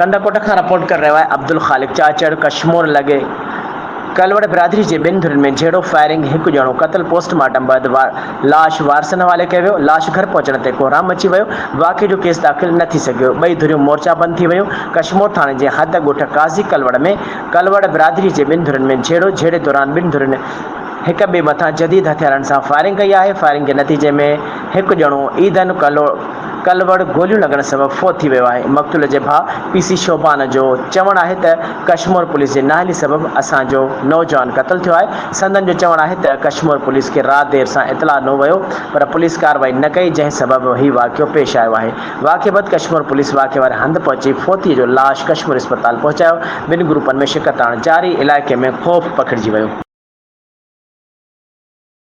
कंडाकोट खां रिपोर्ट कर रहियो आहे अब्दुल ख़ालिक चाचड़। कश्मोर लॻे कलवड़ बिरादरी जे ॿिनि धुरनि में झेड़ो फायरिंग, हिकु ॼणो क़तल। पोस्टमार्टम बैदि लाश वारसनि हवाले कयो वियो। लाश घर पहुचण ते कोहराम मची वियो। वाक़े जो केस दाख़िल न थी सघियो। ॿई धुरियूं मोर्चा बंदि थी वियूं। कश्मोर थाणे जे हद ॻोठ काज़ी कलवड़ में कलवड़ बिरादरी जे ॿिनि धुरनि में झेड़े दौरान ॿिनि धुरनि हिक ॿिए मथां जदीद हथियारनि सां फायरिंग कई आहे। फायरिंग जे नतीजे में हिकु ॼणो ईंदन कलवड़ गोलियूं लॻण सबबि फौत थी वियो आहे। मक़तूल जे भाउ PC शोभान जो चवणु आहे त कश्मोर पुलिस जे नाहली सबबि असांजो नौजवान क़तल थियो आहे। संदन जो चवणु आहे त कश्मोर पुलिस खे राति देर सां इतला ॾिनो वियो पर पुलिस कार्रवाई न कई, जंहिं सबबि हीउ वाक़ियो पेश आयो आहे। वाक़े बैदि कश्मोर पुलिस वाक़े वारे हंधि पहुची फौतीअ जो लाश कश्मोर अस्पताल पहुचायो। ॿिनि ग्रुपनि में शिकत आणणु जारी। इलाइक़े में ख़ौफ़ पखिड़िजी वियो।